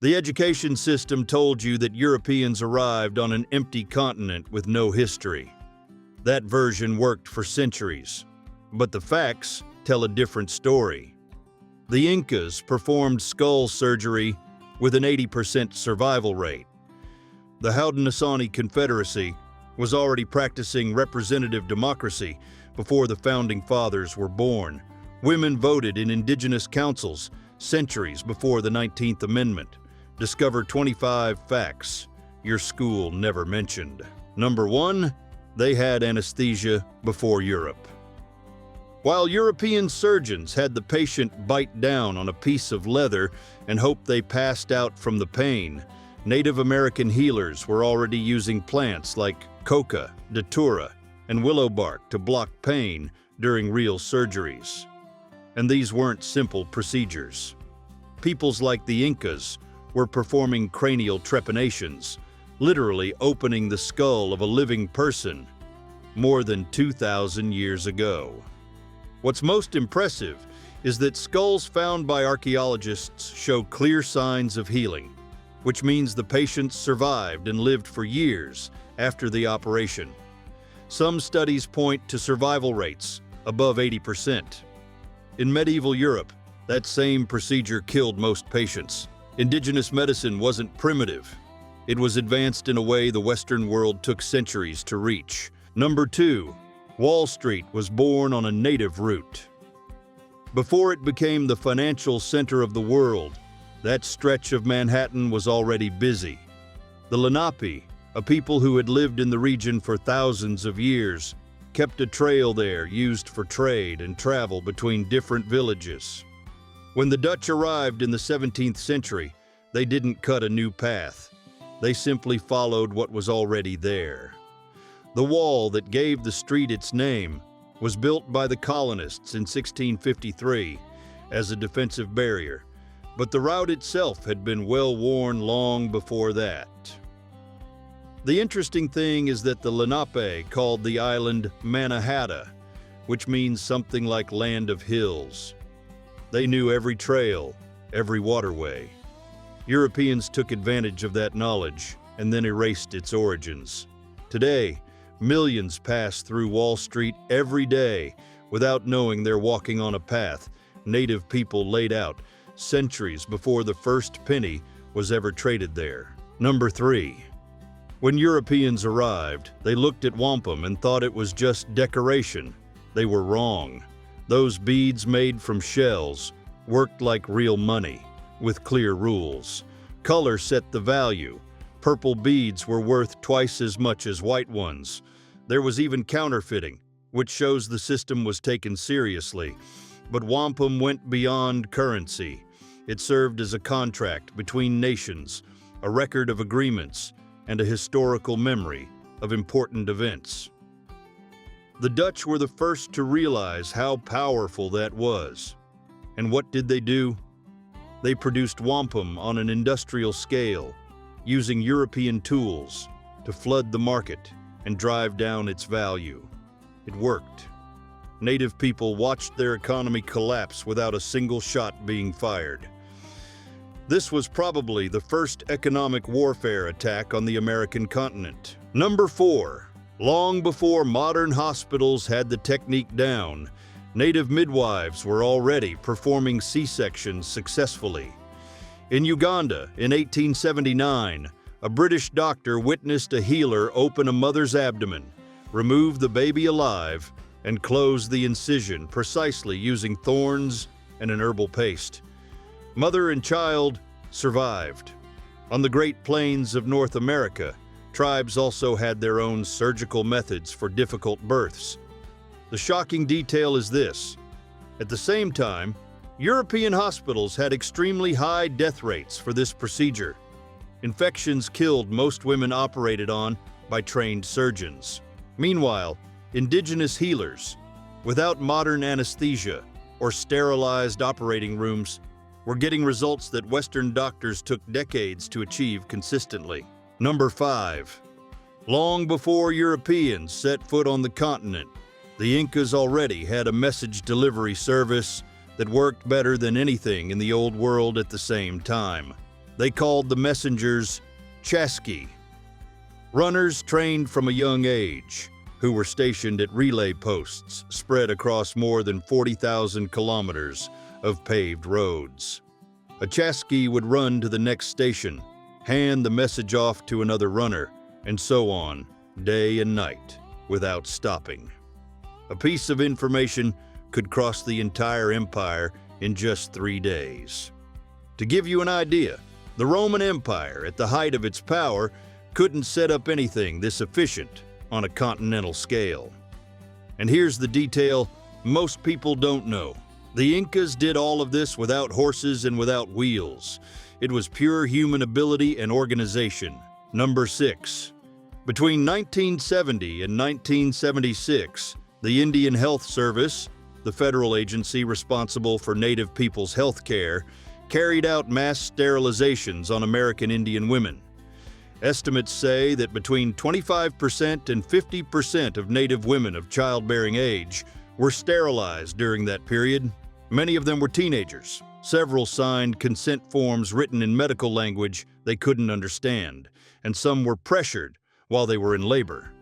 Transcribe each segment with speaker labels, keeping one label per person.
Speaker 1: The education system told you that Europeans arrived on an empty continent with no history. That version worked for centuries, but the facts tell a different story. The Incas performed skull surgery with an 80% survival rate. The Haudenosaunee Confederacy was already practicing representative democracy before the Founding Fathers were born. Women voted in indigenous councils centuries before the 19th Amendment. Discover 25 facts your school never mentioned. Number 1, they had anesthesia before Europe. While European surgeons had the patient bite down on a piece of leather and hope they passed out from the pain, Native American healers were already using plants like coca, datura, and willow bark to block pain during real surgeries. And these weren't simple procedures. Peoples like the Incas were performing cranial trepanations, literally opening the skull of a living person, more than 2,000 years ago. What's most impressive is that skulls found by archaeologists show clear signs of healing, which means the patients survived and lived for years after the operation. Some studies point to survival rates above 80%. In medieval Europe, that same procedure killed most patients. Indigenous medicine wasn't primitive. It was advanced in a way the Western world took centuries to reach. Number 2, Wall Street was born on a native route. Before it became the financial center of the world, that stretch of Manhattan was already busy. The Lenape, a people who had lived in the region for thousands of years, kept a trail there used for trade and travel between different villages. When the Dutch arrived in the 17th century, they didn't cut a new path. They simply followed what was already there. The wall that gave the street its name was built by the colonists in 1653 as a defensive barrier, but the route itself had been well worn long before that. The interesting thing is that the Lenape called the island Mannahatta, which means something like land of hills. They knew every trail, every waterway. Europeans took advantage of that knowledge and then erased its origins. Today, millions pass through Wall Street every day without knowing they're walking on a path native people laid out centuries before the first penny was ever traded there. Number 3. When Europeans arrived, they looked at wampum and thought it was just decoration. They were wrong. Those beads made from shells worked like real money, with clear rules. Color set the value. Purple beads were worth twice as much as white ones. There was even counterfeiting, which shows the system was taken seriously. But wampum went beyond currency. It served as a contract between nations, a record of agreements, and a historical memory of important events. The Dutch were the first to realize how powerful that was. And what did they do? They produced wampum on an industrial scale, using European tools to flood the market and drive down its value. It worked. Native people watched their economy collapse without a single shot being fired. This was probably the first economic warfare attack on the American continent. Number 4. Long before modern hospitals had the technique down, native midwives were already performing C-sections successfully. In Uganda, in 1879, a British doctor witnessed a healer open a mother's abdomen, remove the baby alive, and close the incision precisely using thorns and an herbal paste. Mother and child survived. On the Great Plains of North America, tribes also had their own surgical methods for difficult births. The shocking detail is this: at the same time, European hospitals had extremely high death rates for this procedure. Infections killed most women operated on by trained surgeons. Meanwhile, indigenous healers, without modern anesthesia or sterilized operating rooms, were getting results that Western doctors took decades to achieve consistently. Number 5. Long before Europeans set foot on the continent, the Incas already had a message delivery service that worked better than anything in the Old World at the same time. They called the messengers Chasqui, runners trained from a young age, who were stationed at relay posts spread across more than 40,000 kilometers of paved roads. A Chasqui would run to the next station, hand the message off to another runner, and so on, day and night, without stopping. A piece of information could cross the entire empire in just 3 days. To give you an idea, the Roman Empire, at the height of its power, couldn't set up anything this efficient on a continental scale. And here's the detail most people don't know. The Incas did all of this without horses and without wheels. It was pure human ability and organization. Number 6. Between 1970 and 1976, the Indian Health Service, the federal agency responsible for Native people's health care, carried out mass sterilizations on American Indian women. Estimates say that between 25% and 50% of Native women of childbearing age were sterilized during that period. Many of them were teenagers. Several signed consent forms written in medical language they couldn't understand, and some were pressured while they were in labor.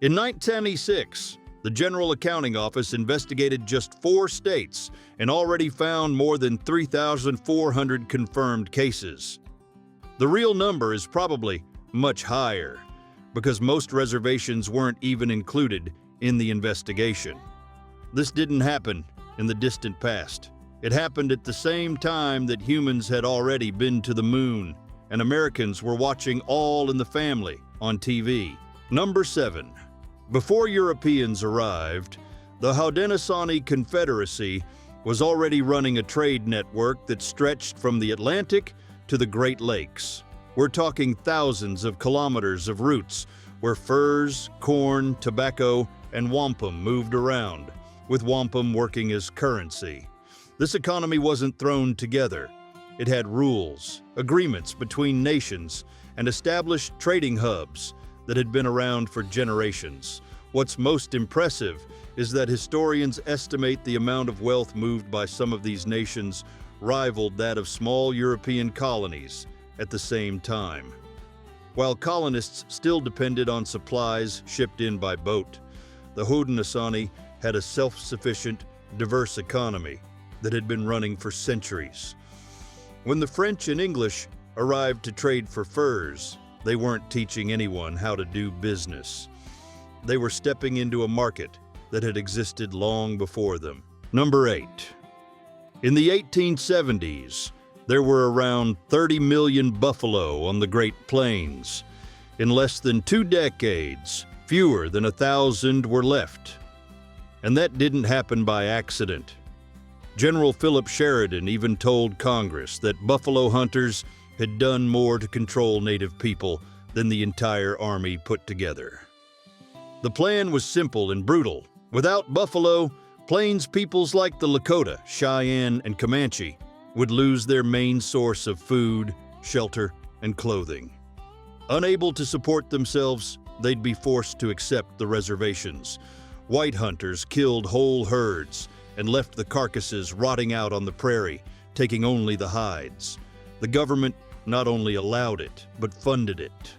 Speaker 1: In 1996, the General Accounting Office investigated just 4 states and already found more than 3,400 confirmed cases. The real number is probably much higher, because most reservations weren't even included in the investigation. This didn't happen in the distant past. It happened at the same time that humans had already been to the moon, and Americans were watching All in the Family on TV. Number 7. Before Europeans arrived, the Haudenosaunee Confederacy was already running a trade network that stretched from the Atlantic to the Great Lakes. We're talking thousands of kilometers of routes where furs, corn, tobacco, and wampum moved around, with wampum working as currency. This economy wasn't thrown together. It had rules, agreements between nations, and established trading hubs that had been around for generations. What's most impressive is that historians estimate the amount of wealth moved by some of these nations rivaled that of small European colonies at the same time. While colonists still depended on supplies shipped in by boat, the Haudenosaunee had a self-sufficient, diverse economy that had been running for centuries. When the French and English arrived to trade for furs, they weren't teaching anyone how to do business. They were stepping into a market that had existed long before them. Number 8. In the 1870s, there were around 30 million buffalo on the Great Plains. In less than 2 decades, fewer than 1,000 were left. And that didn't happen by accident. General Philip Sheridan even told Congress that buffalo hunters had done more to control Native people than the entire army put together. The plan was simple and brutal. Without buffalo, Plains peoples like the Lakota, Cheyenne, and Comanche would lose their main source of food, shelter, and clothing. Unable to support themselves, they'd be forced to accept the reservations. White hunters killed whole herds and left the carcasses rotting out on the prairie, taking only the hides. The government not only allowed it, but funded it.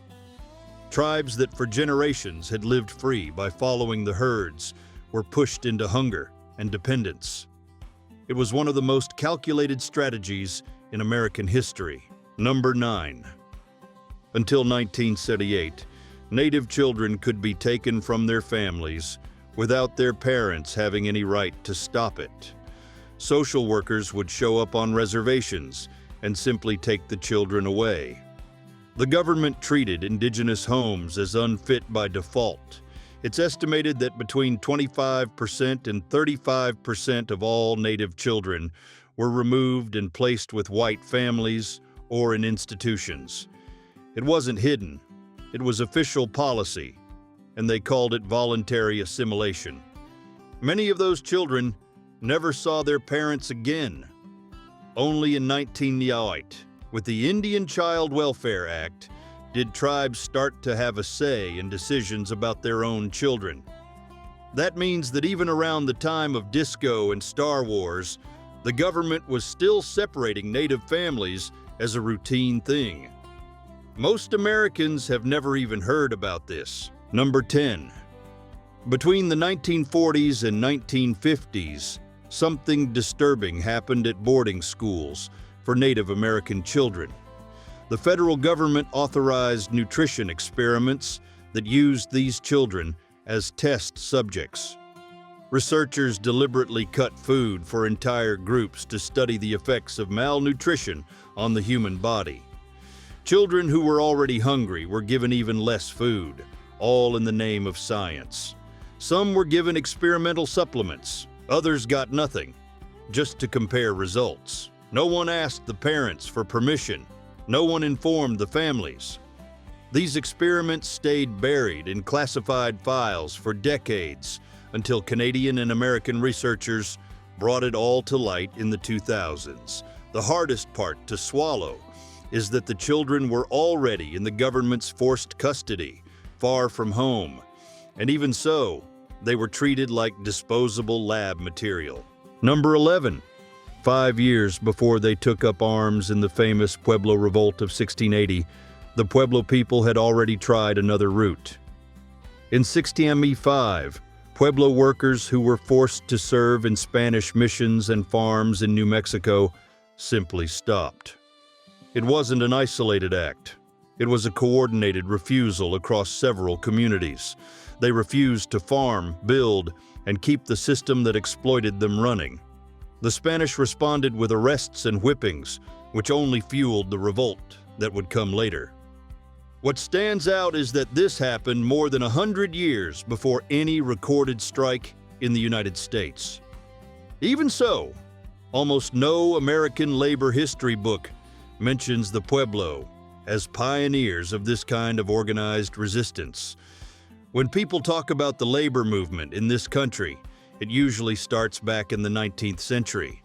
Speaker 1: Tribes that for generations had lived free by following the herds were pushed into hunger and dependence. It was one of the most calculated strategies in American history. Number 9. Until 1978, Native children could be taken from their families without their parents having any right to stop it. Social workers would show up on reservations and simply take the children away. The government treated Indigenous homes as unfit by default. It's estimated that between 25% and 35% of all Native children were removed and placed with white families or in institutions. It wasn't hidden. It was official policy, and they called it voluntary assimilation. Many of those children never saw their parents again. Only in 1998, with the Indian Child Welfare Act, did tribes start to have a say in decisions about their own children. That means that even around the time of disco and Star Wars, the government was still separating Native families as a routine thing. Most Americans have never even heard about this. Number 10. Between the 1940s and 1950s, something disturbing happened at boarding schools for Native American children. The federal government authorized nutrition experiments that used these children as test subjects. Researchers deliberately cut food for entire groups to study the effects of malnutrition on the human body. Children who were already hungry were given even less food, all in the name of science. Some were given experimental supplements, others got nothing, just to compare results. No one asked the parents for permission. No one informed the families. These experiments stayed buried in classified files for decades until Canadian and American researchers brought it all to light in the 2000s. The hardest part to swallow is that the children were already in the government's forced custody, far from home, and even so, they were treated like disposable lab material. Number 11. 5 years before they took up arms in the famous Pueblo Revolt of 1680, the Pueblo people had already tried another route. In 1685, Pueblo workers who were forced to serve in Spanish missions and farms in New Mexico simply stopped. It wasn't an isolated act. It was a coordinated refusal across several communities. They refused to farm, build, and keep the system that exploited them running. The Spanish responded with arrests and whippings, which only fueled the revolt that would come later. What stands out is that this happened more than 100 years before any recorded strike in the United States. Even so, almost no American labor history book mentions the Pueblo as pioneers of this kind of organized resistance. When people talk about the labor movement in this country, it usually starts back in the 19th century.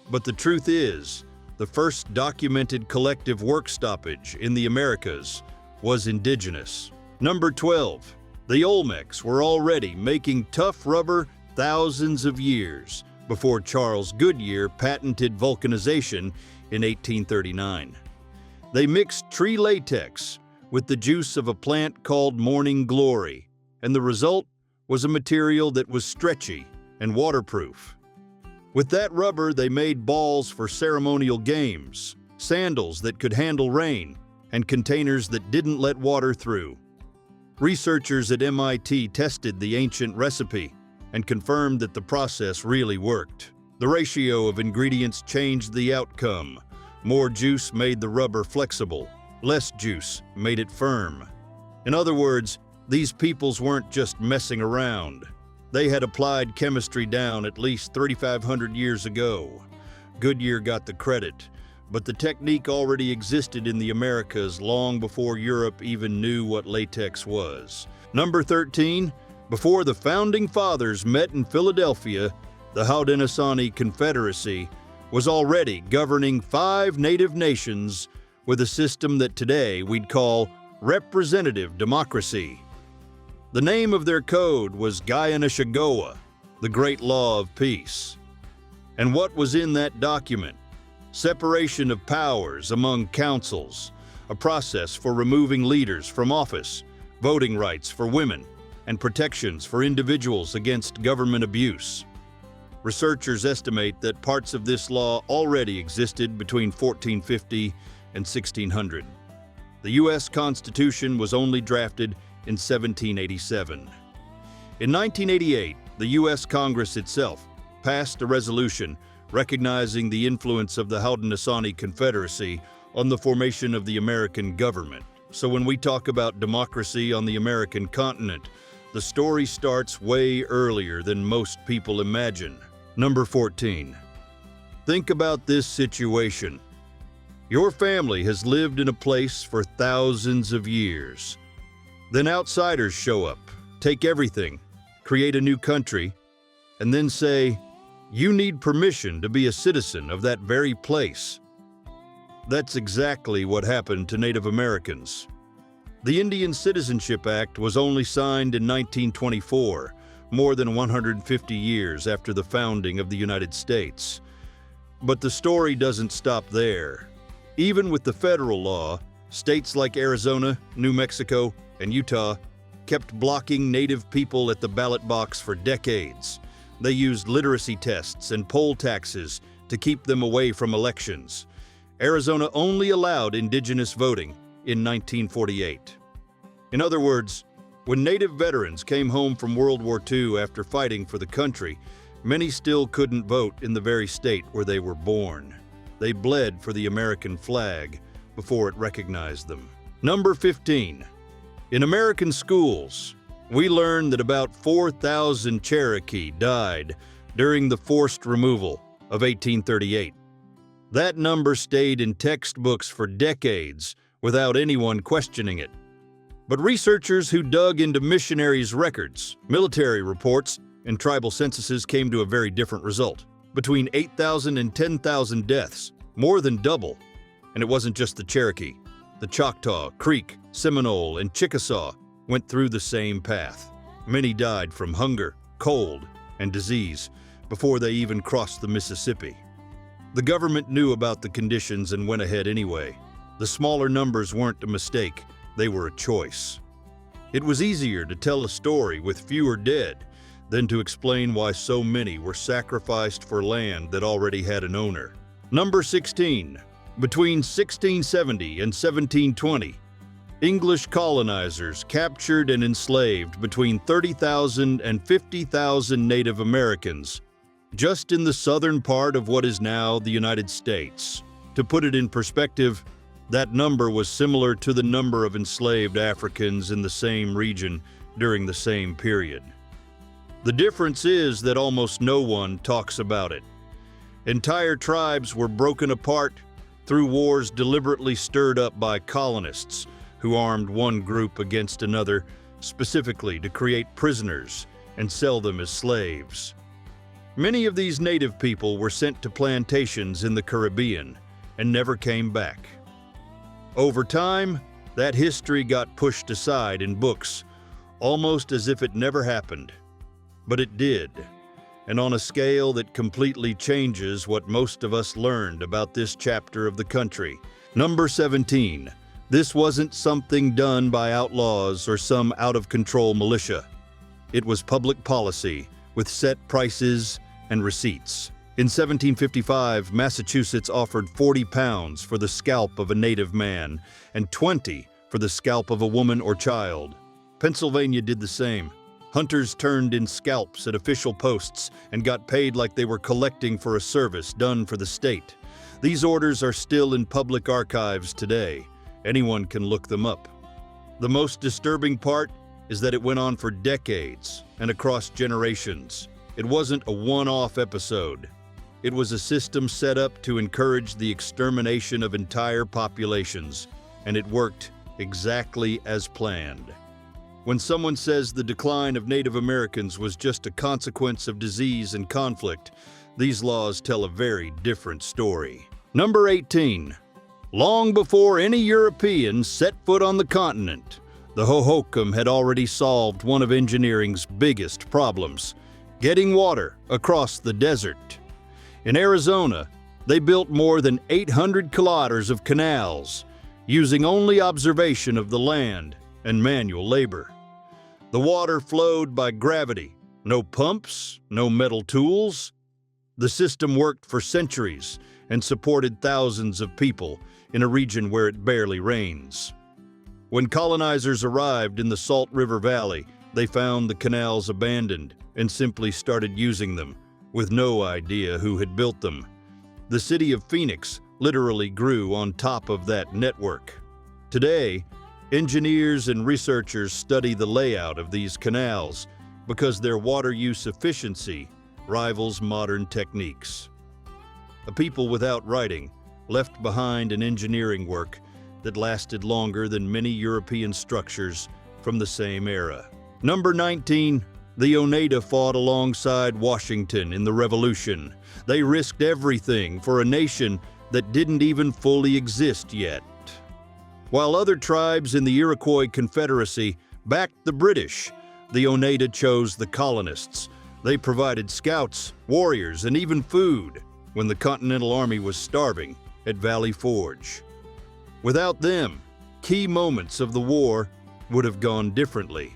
Speaker 1: But the truth is, the first documented collective work stoppage in the Americas was indigenous. Number 12. The Olmecs were already making tough rubber thousands of years before Charles Goodyear patented vulcanization in 1839. They mixed tree latex with the juice of a plant called morning glory, and the result was a material that was stretchy and waterproof. With that rubber, they made balls for ceremonial games, sandals that could handle rain, and containers that didn't let water through. Researchers at MIT tested the ancient recipe and confirmed that the process really worked. The ratio of ingredients changed the outcome. More juice made the rubber flexible. Less juice made it firm. In other words, these peoples weren't just messing around. They had applied chemistry down at least 3,500 years ago. Goodyear got the credit, but the technique already existed in the Americas long before Europe even knew what latex was. Number 13. Before the Founding Fathers met in Philadelphia, the Haudenosaunee Confederacy was already governing 5 native nations with a system that today we'd call representative democracy. The name of their code was Guyana-Shagoa, the Great Law of Peace. And what was in that document? Separation of powers among councils, a process for removing leaders from office, voting rights for women, and protections for individuals against government abuse. Researchers estimate that parts of this law already existed between 1450 and 1600. The U.S. Constitution was only drafted in 1787. In 1988, the U.S. Congress itself passed a resolution recognizing the influence of the Haudenosaunee Confederacy on the formation of the American government. So when we talk about democracy on the American continent, the story starts way earlier than most people imagine. Number 14. Think about this situation. Your family has lived in a place for thousands of years. Then outsiders show up, take everything, create a new country, and then say, you need permission to be a citizen of that very place. That's exactly what happened to Native Americans. The Indian Citizenship Act was only signed in 1924, more than 150 years after the founding of the United States. But the story doesn't stop there. Even with the federal law, states like Arizona, New Mexico, and Utah kept blocking Native people at the ballot box for decades. They used literacy tests and poll taxes to keep them away from elections. Arizona only allowed Indigenous voting in 1948. In other words, when Native veterans came home from World War II after fighting for the country, many still couldn't vote in the very state where they were born. They bled for the American flag before it recognized them. Number 15. In American schools, we learn that about 4,000 Cherokee died during the forced removal of 1838. That number stayed in textbooks for decades without anyone questioning it. But researchers who dug into missionaries' records, military reports, and tribal censuses came to a very different result. Between 8,000 and 10,000 deaths, more than double. And it wasn't just the Cherokee. The Choctaw, Creek, Seminole, and Chickasaw went through the same path. Many died from hunger, cold, and disease before they even crossed the Mississippi. The government knew about the conditions and went ahead anyway. The smaller numbers weren't a mistake, they were a choice. It was easier to tell a story with fewer dead than to explain why so many were sacrificed for land that already had an owner. Number 16. Between 1670 and 1720, English colonizers captured and enslaved between 30,000 and 50,000 Native Americans just in the southern part of what is now the United States. To put it in perspective, that number was similar to the number of enslaved Africans in the same region during the same period. The difference is that almost no one talks about it. Entire tribes were broken apart through wars deliberately stirred up by colonists who armed one group against another specifically to create prisoners and sell them as slaves. Many of these native people were sent to plantations in the Caribbean and never came back. Over time, that history got pushed aside in books, almost as if it never happened. But it did, and on a scale that completely changes what most of us learned about this chapter of the country. Number 17. This wasn't something done by outlaws or some out-of-control militia. It was public policy with set prices and receipts. In 1755, Massachusetts offered 40 pounds for the scalp of a native man and 20 for the scalp of a woman or child. Pennsylvania did the same. Hunters turned in scalps at official posts and got paid like they were collecting for a service done for the state. These orders are still in public archives today. Anyone can look them up. The most disturbing part is that it went on for decades and across generations. It wasn't a one-off episode. It was a system set up to encourage the extermination of entire populations, and it worked exactly as planned. When someone says the decline of Native Americans was just a consequence of disease and conflict, these laws tell a very different story. Number 18. Long before any Europeans set foot on the continent, the Hohokam had already solved one of engineering's biggest problems: getting water across the desert. In Arizona, they built more than 800 kilometers of canals, using only observation of the land and manual labor. The water flowed by gravity, no pumps, no metal tools. The system worked for centuries and supported thousands of people in a region where it barely rains. When colonizers arrived in the Salt River Valley, they found the canals abandoned and simply started using them, with no idea who had built them. The city of Phoenix literally grew on top of that network. Today, engineers and researchers study the layout of these canals because their water use efficiency rivals modern techniques. A people without writing left behind an engineering work that lasted longer than many European structures from the same era. Number 19. The Oneida fought alongside Washington in the Revolution. They risked everything for a nation that didn't even fully exist yet. While other tribes in the Iroquois Confederacy backed the British, the Oneida chose the colonists. They provided scouts, warriors, and even food when the Continental Army was starving at Valley Forge. Without them, key moments of the war would have gone differently.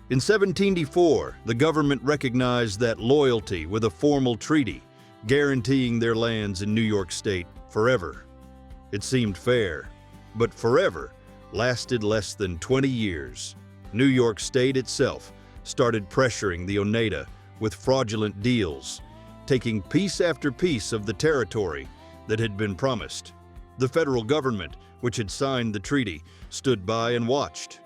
Speaker 1: In 1784, the government recognized that loyalty with a formal treaty, guaranteeing their lands in New York State forever. It seemed fair, but forever lasted less than 20 years. New York State itself started pressuring the Oneida with fraudulent deals, taking piece after piece of the territory that had been promised. The federal government, which had signed the treaty, stood by and watched.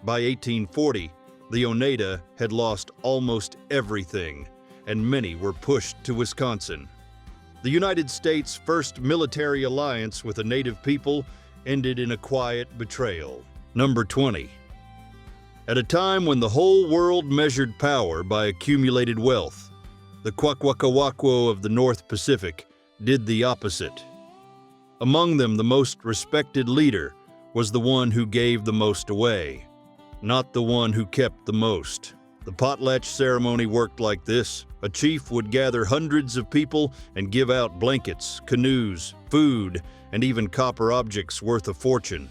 Speaker 1: By 1840, the Oneida had lost almost everything, and many were pushed to Wisconsin. The United States' first military alliance with the native people ended in a quiet betrayal. Number 20. At a time when the whole world measured power by accumulated wealth, the Kwakwaka'wakw of the North Pacific did the opposite. Among them, the most respected leader was the one who gave the most away, not the one who kept the most. The potlatch ceremony worked like this. A chief would gather hundreds of people and give out blankets, canoes, food, and even copper objects worth a fortune.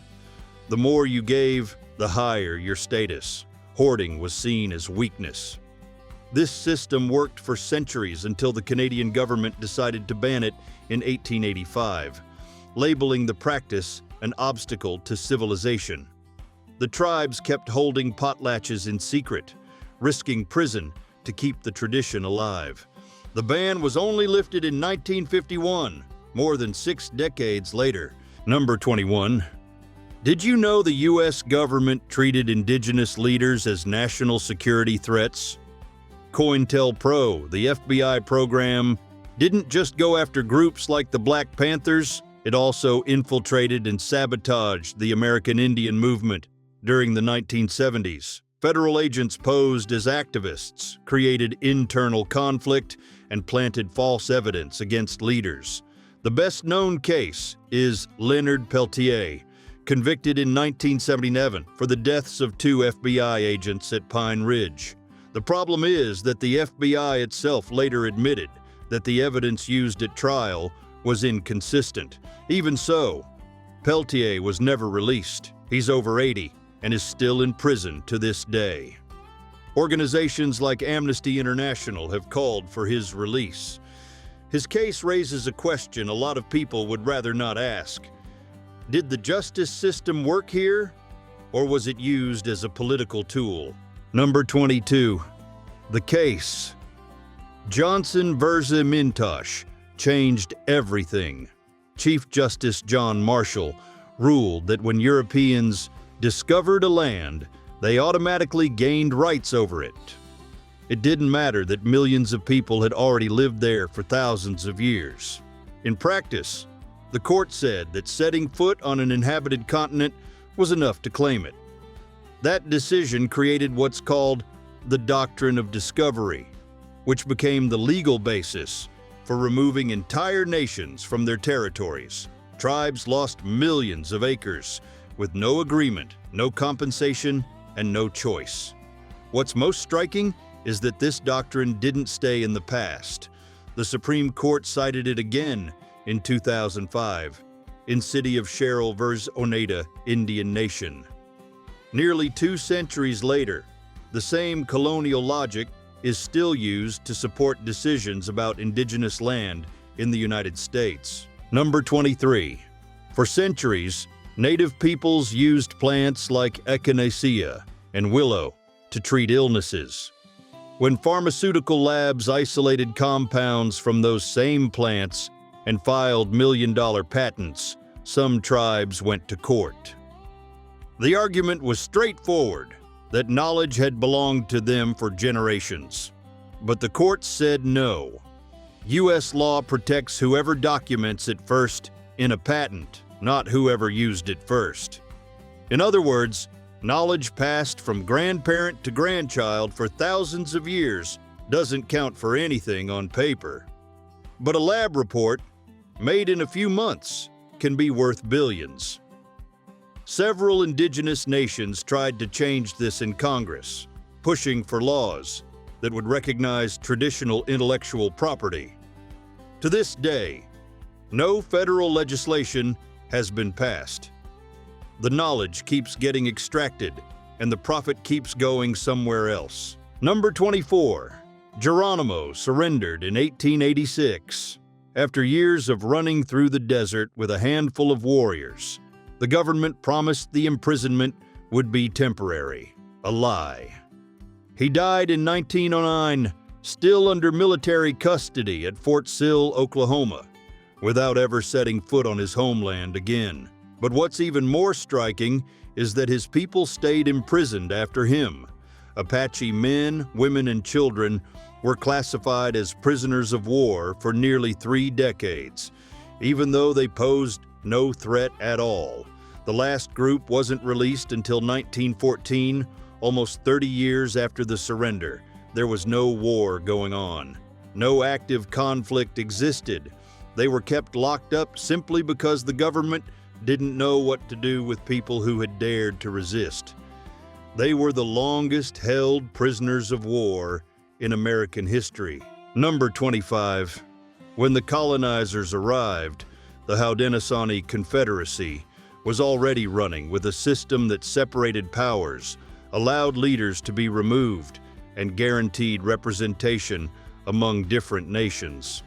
Speaker 1: The more you gave, the higher your status. Hoarding was seen as weakness. This system worked for centuries until the Canadian government decided to ban it in 1885, labeling the practice an obstacle to civilization. The tribes kept holding potlatches in secret, risking prison to keep the tradition alive. The ban was only lifted in 1951, more than 6 decades later. Number 21. Did you know the U.S. government treated indigenous leaders as national security threats? COINTELPRO, the FBI program, didn't just go after groups like the Black Panthers, it also infiltrated and sabotaged the American Indian movement during the 1970s. Federal agents posed as activists, created internal conflict, and planted false evidence against leaders. The best-known case is Leonard Peltier, convicted in 1977 for the deaths of 2 FBI agents at Pine Ridge. The problem is that the FBI itself later admitted that the evidence used at trial was inconsistent. Even so, Peltier was never released. He's over 80 and is still in prison to this day. Organizations like Amnesty International have called for his release. His case raises a question a lot of people would rather not ask. Did the justice system work here, or was it used as a political tool? Number 22. The case. Johnson vs. Mintosh changed everything. Chief Justice John Marshall ruled that when Europeans discovered a land, they automatically gained rights over it. It didn't matter that millions of people had already lived there for thousands of years. In practice, the court said that setting foot on an inhabited continent was enough to claim it. That decision created what's called the Doctrine of Discovery, which became the legal basis for removing entire nations from their territories. Tribes lost millions of acres with no agreement, no compensation, and no choice. What's most striking is that this doctrine didn't stay in the past. The Supreme Court cited it again in 2005 in City of Sherrill vs. Oneida Indian Nation. Nearly 2 centuries later, the same colonial logic is still used to support decisions about indigenous land in the United States. Number 23. For centuries, Native peoples used plants like echinacea and willow to treat illnesses. When pharmaceutical labs isolated compounds from those same plants and filed million-dollar patents, some tribes went to court. The argument was straightforward, that knowledge had belonged to them for generations. But the courts said no. U.S. law protects whoever documents it first in a patent, not whoever used it first. In other words, knowledge passed from grandparent to grandchild for thousands of years doesn't count for anything on paper. But a lab report, made in a few months, can be worth billions. Several indigenous nations tried to change this in Congress, pushing for laws that would recognize traditional intellectual property. To this day, no federal legislation has been passed. The knowledge keeps getting extracted, and the profit keeps going somewhere else. Number 24. Geronimo surrendered in 1886. After years of running through the desert with a handful of warriors, the government promised the imprisonment would be temporary. A lie. He died in 1909, still under military custody at Fort Sill, Oklahoma, without ever setting foot on his homeland again. But what's even more striking is that his people stayed imprisoned after him. Apache men, women, and children were classified as prisoners of war for nearly 3 decades, even though they posed no threat at all. The last group wasn't released until 1914, almost 30 years after the surrender. There was no war going on. No active conflict existed. They were kept locked up simply because the government didn't know what to do with people who had dared to resist. They were the longest-held prisoners of war in American history. Number 25. When the colonizers arrived, the Haudenosaunee Confederacy was already running with a system that separated powers, allowed leaders to be removed, and guaranteed representation among different nations.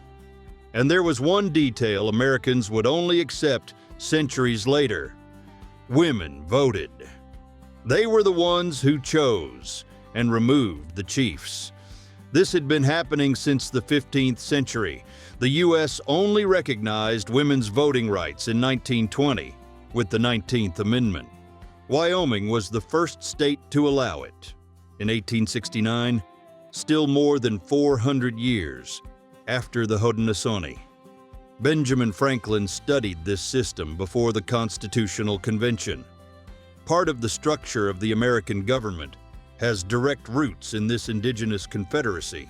Speaker 1: And there was one detail Americans would only accept centuries later: women voted. They were the ones who chose and removed the chiefs. This had been happening since the 15th century. The U.S. only recognized women's voting rights in 1920 with the 19th Amendment. Wyoming was the first state to allow it. In 1869, still more than 400 years after the Haudenosaunee. Benjamin Franklin studied this system before the Constitutional Convention. Part of the structure of the American government has direct roots in this indigenous confederacy.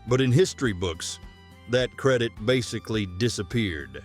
Speaker 1: But in history books, that credit basically disappeared.